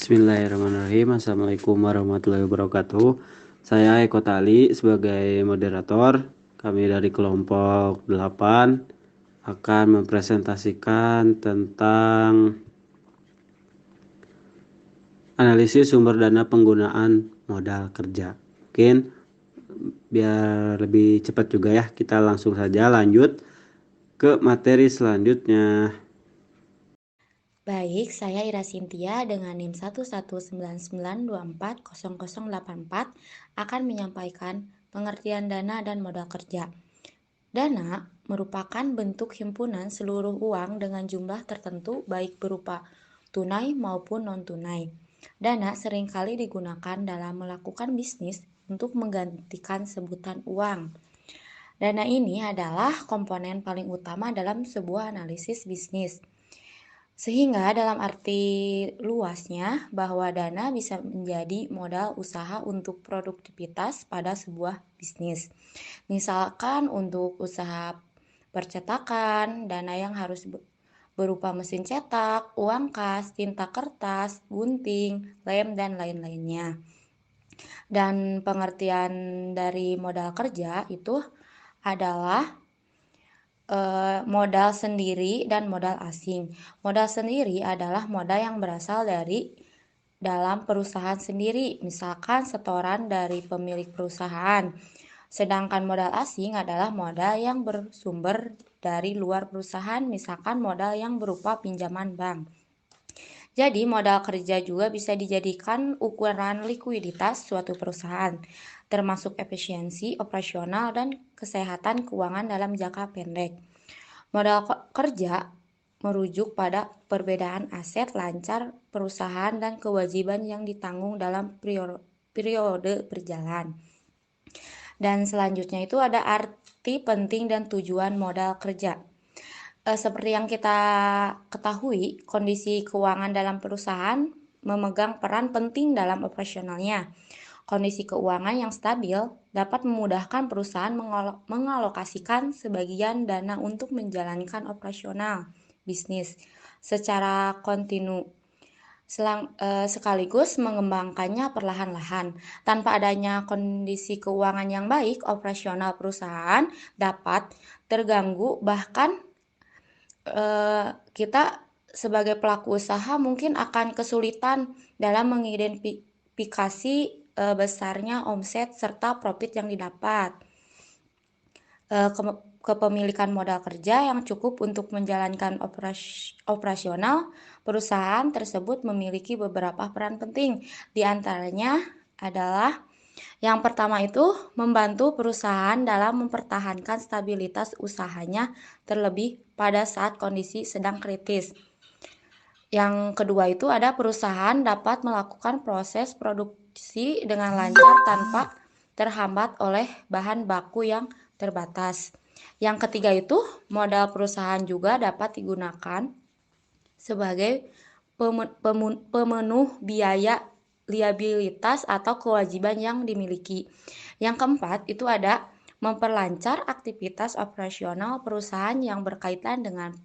Bismillahirrahmanirrahim. Assalamualaikum warahmatullahi wabarakatuh. Saya Eko Tali sebagai moderator. Kami dari kelompok 8 akan mempresentasikan tentang analisis sumber dana penggunaan modal kerja. Mungkin biar lebih cepat juga ya, kita langsung saja lanjut ke materi selanjutnya. Baik, saya Ira Sintia dengan NIM 11992400084 akan menyampaikan pengertian dana dan modal kerja. Dana merupakan bentuk himpunan seluruh uang dengan jumlah tertentu baik berupa tunai maupun non-tunai. Dana seringkali digunakan dalam melakukan bisnis untuk menggantikan sebutan uang. Dana ini adalah komponen paling utama dalam sebuah analisis bisnis. Sehingga dalam arti luasnya bahwa dana bisa menjadi modal usaha untuk produktivitas pada sebuah bisnis. Misalkan untuk usaha percetakan, dana yang harus berupa mesin cetak, uang kas, tinta kertas, gunting, lem, dan lain-lainnya. Dan pengertian dari modal kerja itu adalah modal sendiri dan modal asing. Modal sendiri adalah modal yang berasal dari dalam perusahaan sendiri, misalkan setoran dari pemilik perusahaan. Sedangkan modal asing adalah modal yang bersumber dari luar perusahaan, misalkan modal yang berupa pinjaman bank. Jadi modal kerja juga bisa dijadikan ukuran likuiditas suatu perusahaan, termasuk efisiensi operasional dan kesehatan keuangan dalam jangka pendek. Modal kerja merujuk pada perbedaan aset lancar perusahaan dan kewajiban yang ditanggung dalam periode berjalan. Dan selanjutnya itu ada arti penting dan tujuan modal kerja. Seperti yang kita ketahui, kondisi keuangan dalam perusahaan memegang peran penting dalam operasionalnya. Kondisi keuangan yang stabil dapat memudahkan perusahaan mengalokasikan sebagian dana untuk menjalankan operasional bisnis secara kontinu, sekaligus mengembangkannya perlahan-lahan. Tanpa adanya kondisi keuangan yang baik, operasional perusahaan dapat terganggu, bahkan kita sebagai pelaku usaha mungkin akan kesulitan dalam mengidentifikasi besarnya omset serta profit yang didapat. Kepemilikan modal kerja yang cukup untuk menjalankan operasional perusahaan tersebut memiliki beberapa peran penting. Di antaranya adalah yang pertama itu membantu perusahaan dalam mempertahankan stabilitas usahanya terlebih pada saat kondisi sedang kritis. Yang kedua itu ada perusahaan dapat melakukan proses produksi dengan lancar tanpa terhambat oleh bahan baku yang terbatas. Yang ketiga itu modal perusahaan juga dapat digunakan sebagai pemenuh biaya liabilitas atau kewajiban yang dimiliki. Yang keempat itu ada memperlancar aktivitas operasional perusahaan yang berkaitan dengan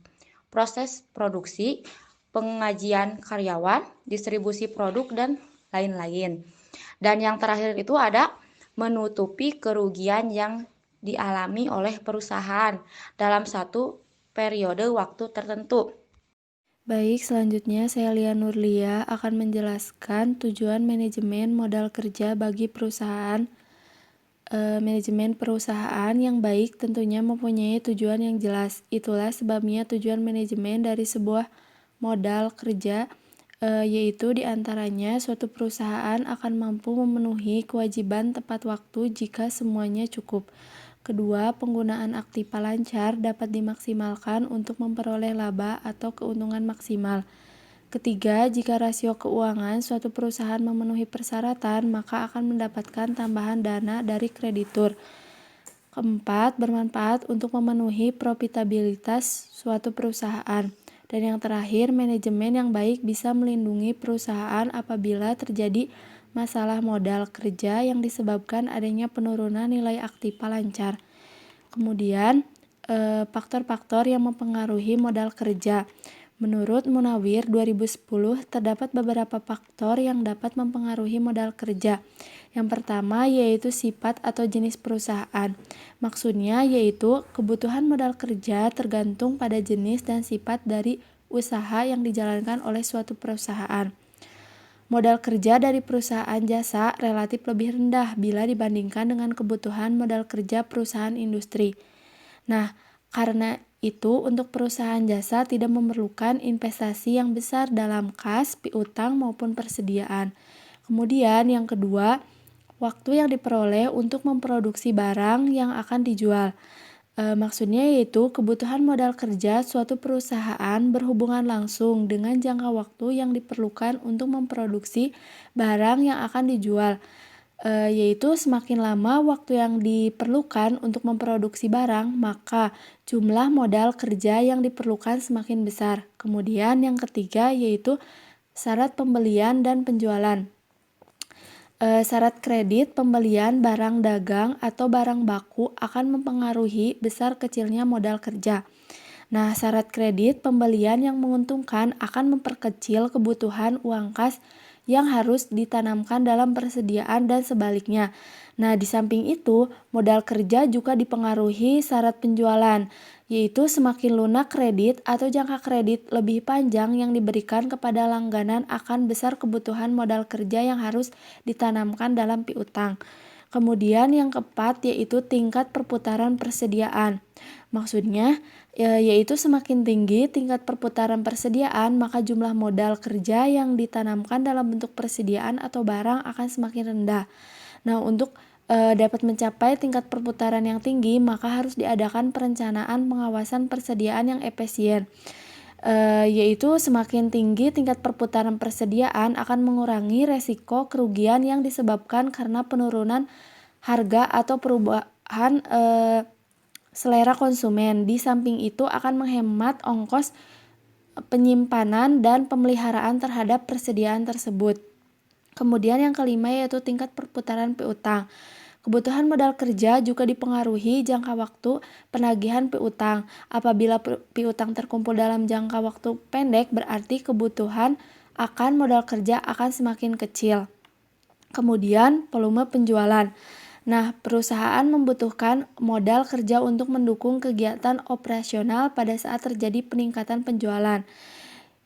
proses produksi, pengajian karyawan, distribusi produk, dan lain-lain. Dan yang terakhir itu ada menutupi kerugian yang dialami oleh perusahaan dalam satu periode waktu tertentu. Baik, selanjutnya saya Lia Nurlia akan menjelaskan tujuan manajemen modal kerja bagi perusahaan. Manajemen perusahaan yang baik tentunya mempunyai tujuan yang jelas. Itulah sebabnya tujuan manajemen dari sebuah modal kerja, yaitu diantaranya suatu perusahaan akan mampu memenuhi kewajiban tepat waktu jika semuanya cukup. Kedua, penggunaan aktiva lancar dapat dimaksimalkan untuk memperoleh laba atau keuntungan maksimal. Ketiga, jika rasio keuangan suatu perusahaan memenuhi persyaratan, maka akan mendapatkan tambahan dana dari kreditur. Keempat, bermanfaat untuk memenuhi profitabilitas suatu perusahaan. Dan yang terakhir, manajemen yang baik bisa melindungi perusahaan apabila terjadi masalah modal kerja yang disebabkan adanya penurunan nilai aktiva lancar. Kemudian, faktor-faktor yang mempengaruhi modal kerja. Menurut Munawir 2010, terdapat beberapa faktor yang dapat mempengaruhi modal kerja. Yang pertama yaitu sifat atau jenis perusahaan. Maksudnya yaitu kebutuhan modal kerja tergantung pada jenis dan sifat dari usaha yang dijalankan oleh suatu perusahaan. Modal kerja dari perusahaan jasa relatif lebih rendah bila dibandingkan dengan kebutuhan modal kerja perusahaan industri. Nah, karena itu untuk perusahaan jasa tidak memerlukan investasi yang besar dalam kas, piutang maupun persediaan. Kemudian yang kedua, waktu yang diperoleh untuk memproduksi barang yang akan dijual. Maksudnya yaitu kebutuhan modal kerja suatu perusahaan berhubungan langsung dengan jangka waktu yang diperlukan untuk memproduksi barang yang akan dijual. Yaitu semakin lama waktu yang diperlukan untuk memproduksi barang, maka jumlah modal kerja yang diperlukan semakin besar. Kemudian yang ketiga yaitu syarat pembelian dan penjualan. Syarat kredit pembelian barang dagang atau barang baku akan mempengaruhi besar kecilnya modal kerja. Nah, syarat kredit pembelian yang menguntungkan akan memperkecil kebutuhan uang kas yang harus ditanamkan dalam persediaan dan sebaliknya. Nah, di samping itu, modal kerja juga dipengaruhi syarat penjualan, yaitu semakin lunak kredit atau jangka kredit lebih panjang yang diberikan kepada langganan akan besar kebutuhan modal kerja yang harus ditanamkan dalam piutang. Kemudian yang keempat yaitu tingkat perputaran persediaan. Maksudnya yaitu semakin tinggi tingkat perputaran persediaan, maka jumlah modal kerja yang ditanamkan dalam bentuk persediaan atau barang akan semakin rendah. Nah, untuk dapat mencapai tingkat perputaran yang tinggi, maka harus diadakan perencanaan pengawasan persediaan yang efisien. Yaitu semakin tinggi tingkat perputaran persediaan akan mengurangi resiko kerugian yang disebabkan karena penurunan harga atau perubahan selera konsumen. Di samping itu akan menghemat ongkos penyimpanan dan pemeliharaan terhadap persediaan tersebut. Kemudian yang kelima yaitu tingkat perputaran piutang. Kebutuhan modal kerja juga dipengaruhi jangka waktu penagihan piutang. Apabila piutang terkumpul dalam jangka waktu pendek, berarti kebutuhan akan modal kerja akan semakin kecil. Kemudian volume penjualan. Nah, perusahaan membutuhkan modal kerja untuk mendukung kegiatan operasional pada saat terjadi peningkatan penjualan.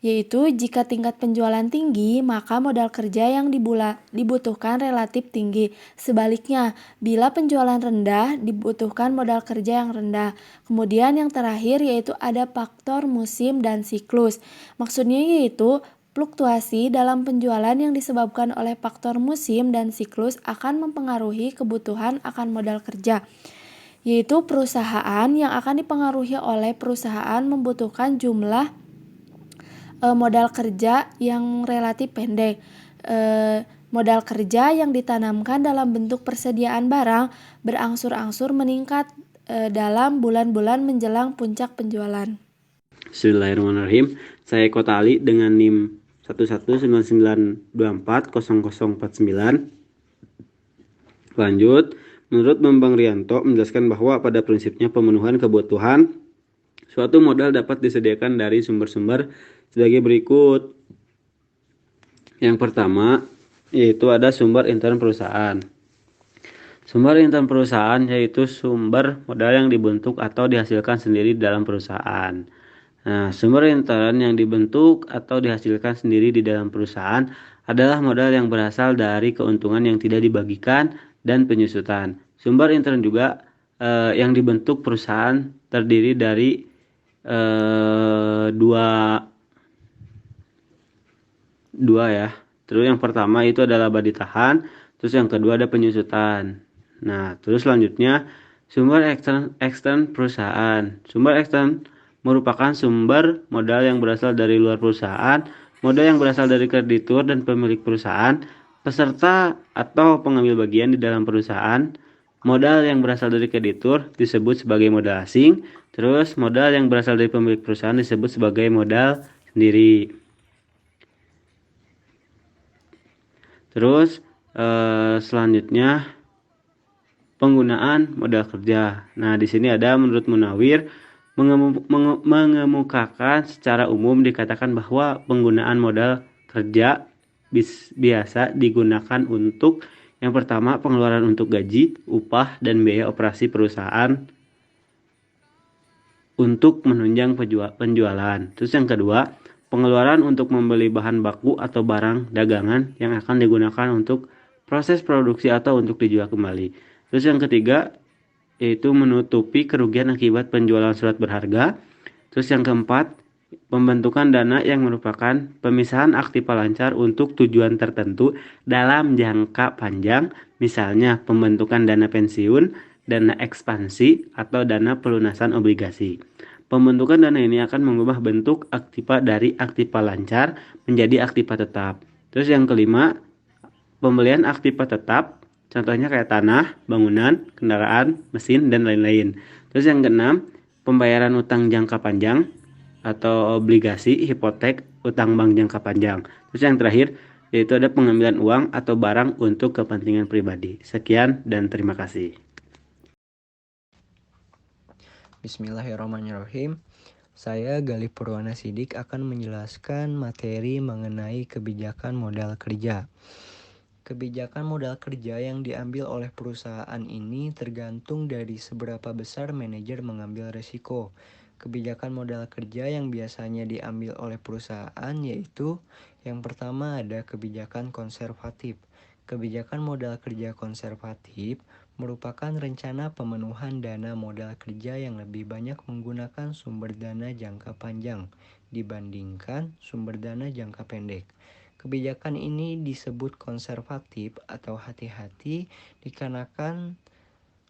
Yaitu jika tingkat penjualan tinggi, maka modal kerja yang dibutuhkan relatif tinggi. Sebaliknya, bila penjualan rendah, dibutuhkan modal kerja yang rendah. Kemudian yang terakhir yaitu ada faktor musim dan siklus. Maksudnya yaitu fluktuasi dalam penjualan yang disebabkan oleh faktor musim dan siklus akan mempengaruhi kebutuhan akan modal kerja. Yaitu perusahaan yang akan dipengaruhi oleh perusahaan membutuhkan jumlah modal kerja yang relatif pendek. Modal kerja yang ditanamkan dalam bentuk persediaan barang berangsur-angsur meningkat dalam bulan-bulan menjelang puncak penjualan. Bismillahirrahmanirrahim. Saya Eko Tali dengan NIM 11992400049. Lanjut, menurut Bambang Rianto menjelaskan bahwa pada prinsipnya pemenuhan kebutuhan suatu modal dapat disediakan dari sumber-sumber sebagai berikut. Yang pertama yaitu ada sumber intern perusahaan. Sumber intern perusahaan yaitu sumber modal yang dibentuk atau dihasilkan sendiri dalam perusahaan. Nah, sumber intern yang dibentuk atau dihasilkan sendiri di dalam perusahaan adalah modal yang berasal dari keuntungan yang tidak dibagikan dan penyusutan. Sumber intern juga yang dibentuk perusahaan terdiri dari dua ya. Terus yang pertama itu adalah laba ditahan, terus yang kedua ada penyusutan. Nah, terus selanjutnya sumber ekstern perusahaan. Sumber ekstern merupakan sumber modal yang berasal dari luar perusahaan, modal yang berasal dari kreditur dan pemilik perusahaan, peserta atau pengambil bagian di dalam perusahaan. Modal yang berasal dari kreditur disebut sebagai modal asing, terus modal yang berasal dari pemilik perusahaan disebut sebagai modal sendiri. Terus selanjutnya penggunaan modal kerja. Nah, di sini ada menurut Munawir mengemukakan secara umum dikatakan bahwa penggunaan modal kerja biasa digunakan untuk yang pertama pengeluaran untuk gaji, upah, dan biaya operasi perusahaan untuk menunjang penjualan. Terus yang kedua, pengeluaran untuk membeli bahan baku atau barang dagangan yang akan digunakan untuk proses produksi atau untuk dijual kembali. Terus yang ketiga, yaitu menutupi kerugian akibat penjualan surat berharga. Terus yang keempat, pembentukan dana yang merupakan pemisahan aktiva lancar untuk tujuan tertentu dalam jangka panjang, misalnya pembentukan dana pensiun, dana ekspansi, atau dana pelunasan obligasi. Pembentukan dana ini akan mengubah bentuk aktiva dari aktiva lancar menjadi aktiva tetap. Terus yang kelima, pembelian aktiva tetap, contohnya kayak tanah, bangunan, kendaraan, mesin, dan lain-lain. Terus yang keenam, pembayaran utang jangka panjang atau obligasi, hipotek, utang bank jangka panjang. Terus yang terakhir, yaitu ada pengambilan uang atau barang untuk kepentingan pribadi. Sekian dan terima kasih. Bismillahirrahmanirrahim. Saya Galih Purwana Sidik akan menjelaskan materi mengenai kebijakan modal kerja. Kebijakan modal kerja yang diambil oleh perusahaan ini tergantung dari seberapa besar manajer mengambil risiko. Kebijakan modal kerja yang biasanya diambil oleh perusahaan yaitu yang pertama ada kebijakan konservatif. Kebijakan modal kerja konservatif merupakan rencana pemenuhan dana modal kerja yang lebih banyak menggunakan sumber dana jangka panjang dibandingkan sumber dana jangka pendek. Kebijakan ini disebut konservatif atau hati-hati dikarenakan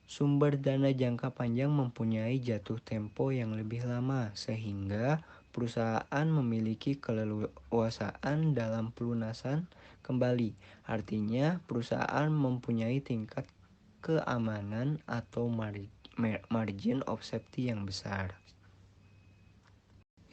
sumber dana jangka panjang mempunyai jatuh tempo yang lebih lama sehingga perusahaan memiliki keleluasaan dalam pelunasan kembali. Artinya perusahaan mempunyai tingkat keamanan atau margin of safety yang besar.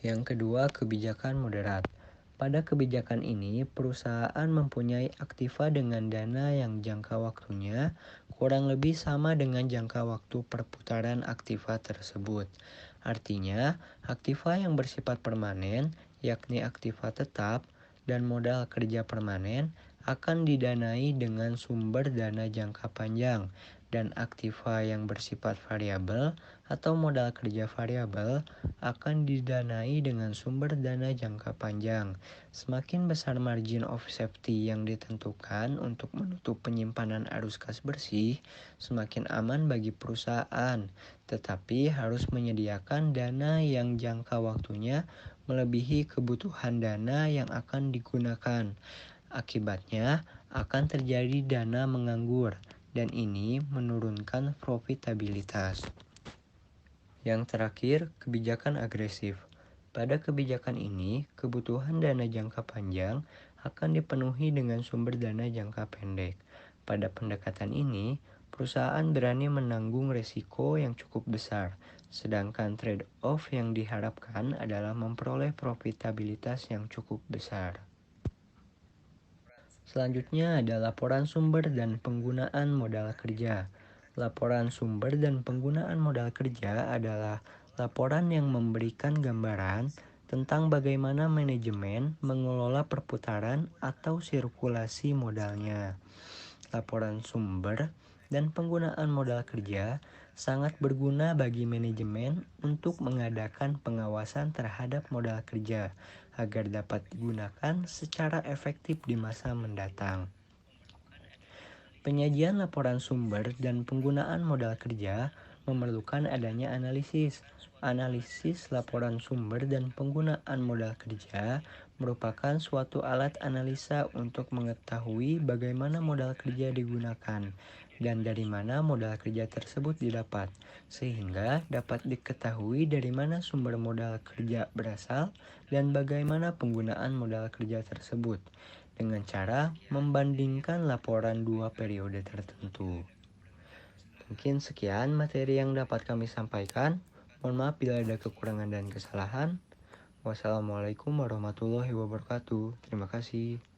Yang kedua, kebijakan moderat. Pada kebijakan ini, perusahaan mempunyai aktiva dengan dana yang jangka waktunya kurang lebih sama dengan jangka waktu perputaran aktiva tersebut. Artinya, aktiva yang bersifat permanen, yakni aktiva tetap dan modal kerja permanen, akan didanai dengan sumber dana jangka panjang, dan aktiva yang bersifat variabel atau modal kerja variabel akan didanai dengan sumber dana jangka panjang. Semakin besar margin of safety yang ditentukan untuk menutup penyimpanan arus kas bersih, semakin aman bagi perusahaan, tetapi harus menyediakan dana yang jangka waktunya melebihi kebutuhan dana yang akan digunakan. Akibatnya akan terjadi dana menganggur, dan ini menurunkan profitabilitas. Yang terakhir, kebijakan agresif. Pada kebijakan ini, kebutuhan dana jangka panjang akan dipenuhi dengan sumber dana jangka pendek. Pada pendekatan ini, perusahaan berani menanggung risiko yang cukup besar, sedangkan trade-off yang diharapkan adalah memperoleh profitabilitas yang cukup besar. Selanjutnya ada laporan sumber dan penggunaan modal kerja. Laporan sumber dan penggunaan modal kerja adalah laporan yang memberikan gambaran tentang bagaimana manajemen mengelola perputaran atau sirkulasi modalnya. Laporan sumber dan penggunaan modal kerja sangat berguna bagi manajemen untuk mengadakan pengawasan terhadap modal kerja agar dapat digunakan secara efektif di masa mendatang. Penyajian laporan sumber dan penggunaan modal kerja memerlukan adanya analisis. Analisis laporan sumber dan penggunaan modal kerja merupakan suatu alat analisa untuk mengetahui bagaimana modal kerja digunakan dan dari mana modal kerja tersebut didapat, sehingga dapat diketahui dari mana sumber modal kerja berasal dan bagaimana penggunaan modal kerja tersebut, dengan cara membandingkan laporan dua periode tertentu. Mungkin sekian materi yang dapat kami sampaikan. Mohon maaf bila ada kekurangan dan kesalahan. Wassalamualaikum warahmatullahi wabarakatuh. Terima kasih.